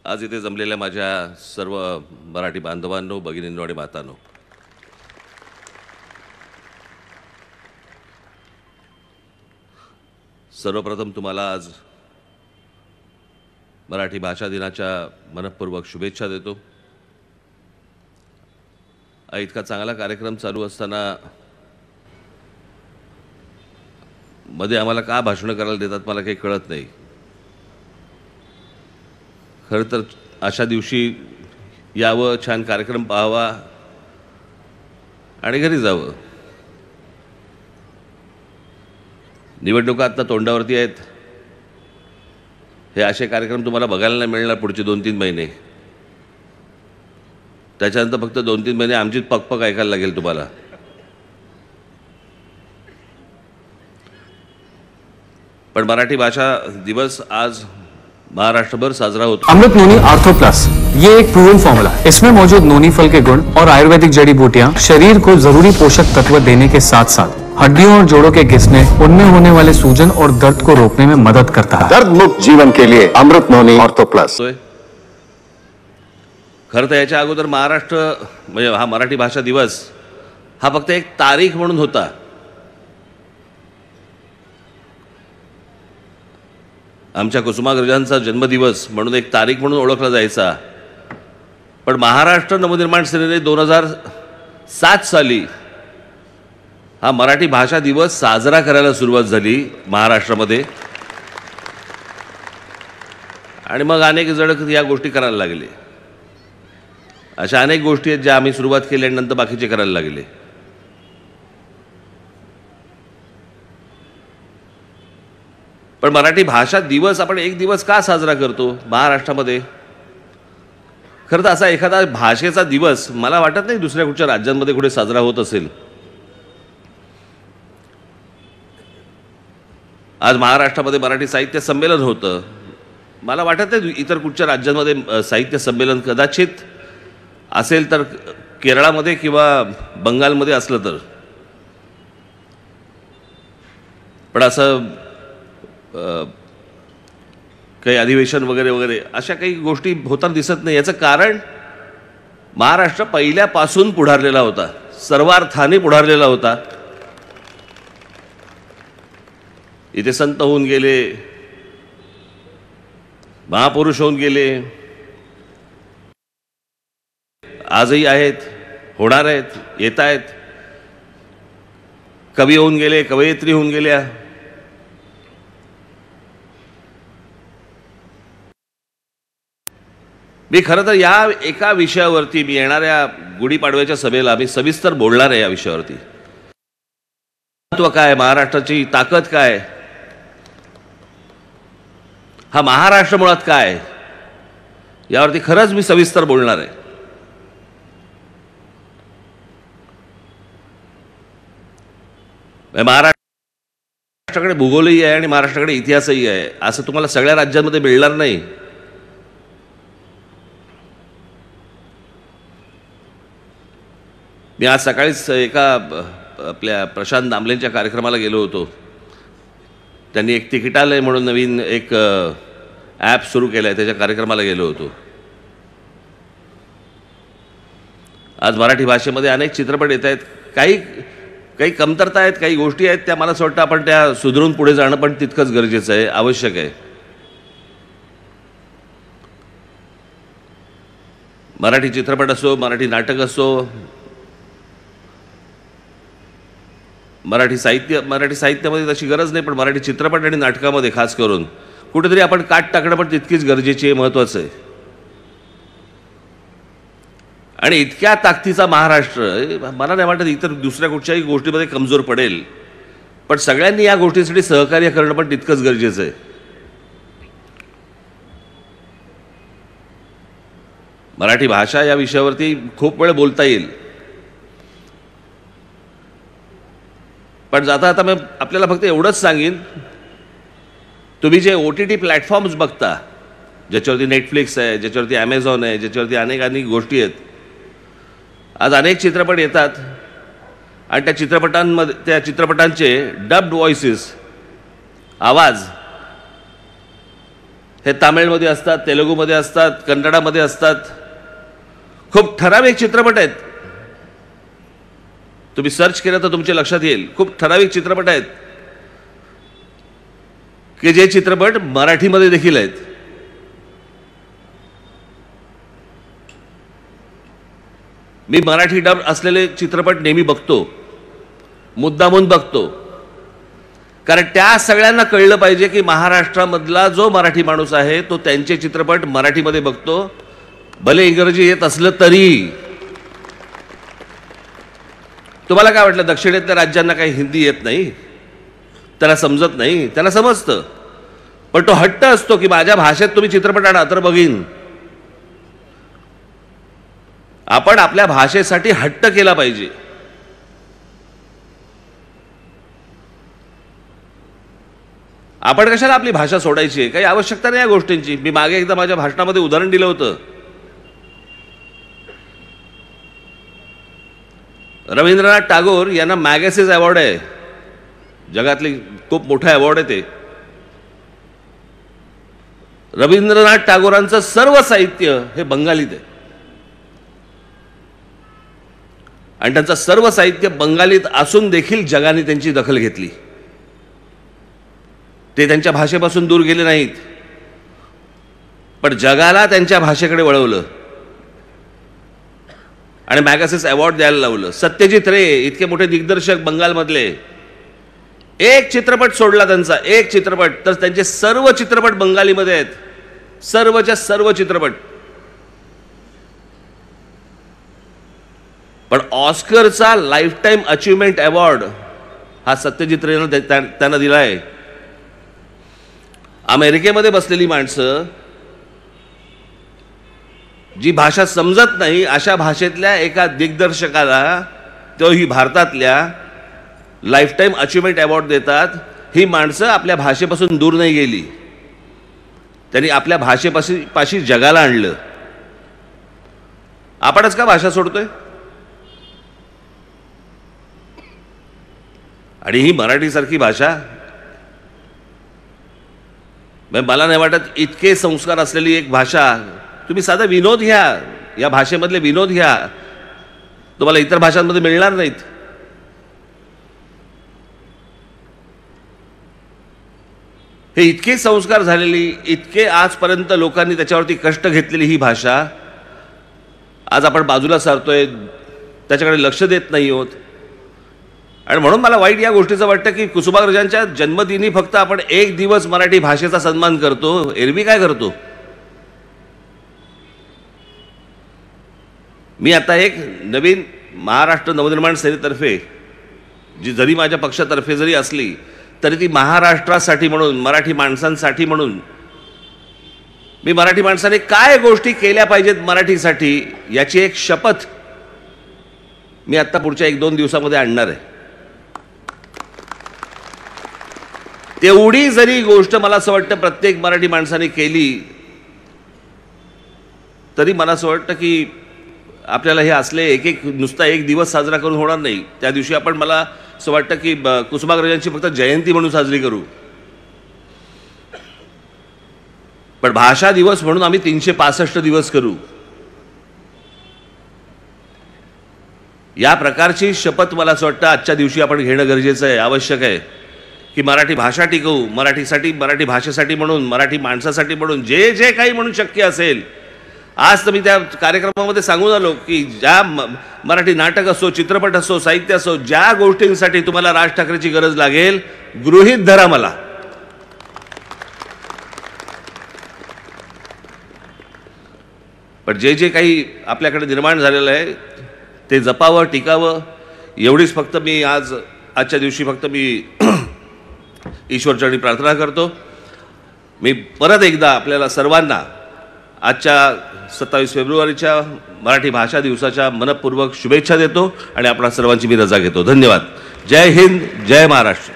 आज इथे जमलेल्या माझ्या सर्व मराठी बांधवांनो, भगिनींनो आणि मातांनो, सर्वप्रथम तुम्हाला आज मराठी भाषा दिनाच्या मनपूर्वक शुभेच्छा देतो. इतका चांगला कार्यक्रम चालू असताना मध्ये आम्हाला का भाषण करायला देतात मला काही कळत नाही. खरं तर अशा दिवशी यावं, छान कार्यक्रम पाहावा आणि घरी जावं. निवडणुका आता तोंडावरती आहेत. हे असे कार्यक्रम तुम्हाला बघायला नाही मिळणार पुढचे 2-3 महिने. त्याच्यानंतर फक्त 2-3 महिने आमचीच पकपक ऐकायला लागेल तुम्हाला. पण मराठी भाषा दिवस आज महाराष्ट्रभर साजरा होता. अमृत नोनी आर्थो प्लस, ये एक प्रूवन फॉर्मूला है. इसमें मौजूद नोनी फल के गुण और आयुर्वेदिक जड़ी बूटियां शरीर को जरूरी पोषक तत्व देने के साथ साथ हड्डियों और जोड़ों के घिसने, उनमें होने वाले सूजन और दर्द को रोकने में मदद करता है. दर्द मुक्त जीवन के लिए अमृत नोनी आर्थो प्लस. खरं तर याच्या अगोदर महाराष्ट्र म्हणजे हा मराठी भाषा दिवस हा फक्त एक तारीख म्हणून होता. आमच्या कुसुमाग्रजांचा जन्मदिवस म्हणून एक तारीख म्हणून ओळखला जायचा. पण महाराष्ट्र नवनिर्माण सेनेने 2007 साली हा मराठी भाषा दिवस साजरा करायला सुरुवात झाली महाराष्ट्रामध्ये. आणि मग अनेक जण या गोष्टी करायला लागले. अशा अनेक गोष्टी आहेत ज्या आम्ही सुरुवात केली आणि नंतर बाकीचे करायला लागले. पण मराठी भाषा दिवस आपण एक दिवस का साजरा करतो महाराष्ट्रामध्ये? खरं तर असा एखादा भाषेचा दिवस मला वाटत नाही दुसऱ्या कुठच्या राज्यांमध्ये कुठे साजरा होत असेल. आज महाराष्ट्रामध्ये मराठी साहित्य संमेलन होतं. मला वाटत नाही इतर कुठच्या राज्यांमध्ये साहित्य संमेलन कदाचित असेल तर केरळामध्ये किंवा बंगालमध्ये असलं तर. पण असं काही अधिवेशन वगैरे वगैरे अशा काही गोष्टी होताना दिसत नाही. याचं कारण महाराष्ट्र पहिल्यापासून पुढारलेला होता, सर्वार्थाने पुढारलेला होता. इथे संत होऊन गेले, महापुरुष होऊन गेले, आजही आहेत, होणार आहेत, येत आहेत. कवी होऊन गेले, कवयित्री होऊन गेल्या. मी खरं तर या एका विषयावरती मी येणाऱ्या गुढीपाडव्याच्या सभेला मी सविस्तर बोलणार आहे. या विषयावरती महत्त्व काय, महाराष्ट्राची ताकद काय, हा महाराष्ट्र मुळात काय, यावरती खरंच मी सविस्तर बोलणार आहे. महाराष्ट्राकडे भूगोलही आहे आणि महाराष्ट्राकडे इतिहासही आहे. असं तुम्हाला सगळ्या राज्यांमध्ये मिळणार नाही. मी आज सकाळीच एका आपल्या प्रशांत दामलेंच्या कार्यक्रमाला गेलो होतो. त्यांनी एक तिकिटालय म्हणून नवीन एक ॲप सुरू केलं आहे, त्याच्या कार्यक्रमाला गेलो होतो. आज मराठी भाषेमध्ये अनेक चित्रपट येत आहेत. काही कमतरता आहेत, काही गोष्टी आहेत, त्या मला असं वाटतं आपण त्या सुधारून पुढे जाणं पण तितकंच गरजेचं आहे, आवश्यक आहे. मराठी चित्रपट असो, मराठी नाटक असो, मराठी साहित्यामध्ये तशी गरज नाही, पण मराठी चित्रपट आणि नाटकामध्ये खास करून कुठेतरी आपण काट टाकणं पण तितकीच गरजेची आहे, महत्त्वाचं आहे. आणि इतक्या ताकदीचा महाराष्ट्र मला नाही वाटत इतर दुसऱ्या कुठच्याही गोष्टीमध्ये कमजोर पडेल. पण सगळ्यांनी या गोष्टीसाठी सहकार्य करणं पण तितकंच गरजेचं आहे. मराठी भाषा या विषयावरती खूप वेळ बोलता येईल. पण जाता आता मी आपल्याला फक्त एवढंच सांगेन, तुम्ही जे OTT प्लॅटफॉर्म्स बघता, ज्याच्यावरती नेटफ्लिक्स आहे, ज्याच्यावरती ॲमेझॉन आहे, ज्याच्यावरती अनेक गोष्टी आहेत, आज अनेक चित्रपट येतात आणि त्या चित्रपटांचे डब्ड व्हॉइसेस, आवाज हे तामिळमध्ये असतात, तेलुगूमध्ये असतात, कन्नडामध्ये असतात. खूप ठराविक चित्रपट आहेत. तुम्ही सर्च केलं तर तुमच्या लक्षात येईल. खूप ठराविक चित्रपट आहेत की जे चित्रपट मराठीमध्ये देखील आहेत. मी मराठी डब असलेले चित्रपट नेहमी बघतो, मुद्दामून बघतो, कारण त्या सगळ्यांना कळलं पाहिजे की महाराष्ट्रामधला जो मराठी माणूस आहे तो त्यांचे चित्रपट मराठीमध्ये बघतो, भले इंग्रजी येत असलं तरी. तुम्हाला काय वाटलं दक्षिणेतल्या राज्यांना काही हिंदी येत नाही, त्यांना समजत नाही? त्यांना समजतं, पण तो हट्ट असतो की माझ्या भाषेत तुम्ही चित्रपट आणा तर बघीन. आपण आपल्या भाषेसाठी हट्ट केला पाहिजे. आपण कशाला आपली भाषा सोडायची आहे? काही आवश्यकता नाही या गोष्टींची. मी मागे एकदा माझ्या भाषणामध्ये उदाहरण दिलं होतं. रवींद्रनाथ टागोर यांना मॅगसेस अवॉर्ड आहे, जगातली खूप मोठा अवॉर्ड आहे ते. रवींद्रनाथ टागोरांचं सर्व साहित्य हे बंगालीत आहे आणि त्यांचं सर्व साहित्य बंगालीत असून देखील जगाने त्यांची दखल घेतली. ते त्यांच्या भाषेपासून दूर गेले नाहीत, पण जगाला त्यांच्या भाषेकडे वळवलं आणि मॅगसेस अवॉर्ड द्यायला लावलं. सत्यजित रे इतके मोठे दिग्दर्शक बंगालमधले, एक चित्रपट सोडला त्यांचा, एक चित्रपट, तर त्यांचे सर्व चित्रपट बंगालीमध्ये आहेत, सर्वच्या सर्व चित्रपट. पण ऑस्करचा लाईफ टाईम अचीवमेंट अवॉर्ड हा सत्यजित रेनं त्यांना दिला आहे. अमेरिकेमध्ये बसलेली माणसं जी भाषा समजत नाही अशा भाषेतल्या एका दिग्दर्शकाला तोही भारतातल्या लाईफ टाईम अचीवमेंट अवॉर्ड देतात. ही माणसं आपल्या भाषेपासून दूर नाही गेली, त्यांनी आपल्या भाषेपाशी जगाला आणलं. आपणच का भाषा सोडतोय? आणि ही मराठीसारखी भाषा, मला नाही वाटत इतके संस्कार असलेली एक भाषा. तुम्ही साधा विनोद घ्या, या भाषेमधले विनोद घ्या, तुम्हाला इतर भाषांमध्ये मिळणार नाहीत. हे इतके संस्कार झालेली, इतके आजपर्यंत लोकांनी त्याच्यावरती कष्ट घेतलेली ही भाषा आज आपण बाजूला सारतोय, त्याच्याकडे लक्ष देत नाही आहोत. आणि म्हणून मला वाईट या गोष्टीचं वाटतं की कुसुमाग्रजांच्या जन्मदिनी फक्त आपण एक दिवस मराठी भाषेचा सन्मान करतो, एरवी काय करतो? मी आता एक नवीन महाराष्ट्र नवनिर्माण सेनेतर्फे, जी जरी माझ्या पक्षातर्फे जरी असली तरी ती महाराष्ट्रासाठी म्हणून, मराठी माणसांसाठी म्हणून, मी मराठी माणसाने काय गोष्टी केल्या पाहिजेत मराठीसाठी याची एक शपथ मी आता पुढच्या 1-2 दिवसामध्ये आणणार आहे. तेवढी जरी गोष्ट मला असं वाटतं प्रत्येक मराठी माणसाने केली तरी मला असं वाटतं की आपल्याला हे असले एक नुसता एक दिवस साजरा करून होणार नाही. त्या दिवशी आपण, मला असं वाटतं की कुसुमाग्रजांची फक्त जयंती म्हणून साजरी करू, पण भाषा दिवस म्हणून आम्ही 365 दिवस करू. या प्रकारची शपथ मला असं वाटतं आजच्या दिवशी आपण घेणं गरजेचं आहे, आवश्यक आहे की मराठी भाषा टिकवू, मराठीसाठी, मराठी भाषेसाठी म्हणून, मराठी माणसासाठी म्हणून जे जे काही म्हणून शक्य असेल. आज तर मी त्या कार्यक्रमामध्ये सांगून आलो की ज्या मराठी नाटक असो, चित्रपट असो, साहित्य असो, ज्या गोष्टींसाठी तुम्हाला राज ठाकरेची गरज लागेल, गृहीत धरा मला. पण जे जे काही आपल्याकडे निर्माण झालेलं आहे ते जपावं, टिकावं, एवढीच फक्त मी आजच्या दिवशी फक्त मी ईश्वरचरणी प्रार्थना करतो. मी परत एकदा आपल्याला सर्वांना आजच्या 27 फेब्रुवारीच्या मराठी भाषा दिवसाच्या मनपूर्वक शुभेच्छा देतो आणि आपणा सर्वांची मी रजा घेतो. धन्यवाद. जय हिंद, जय महाराष्ट्र.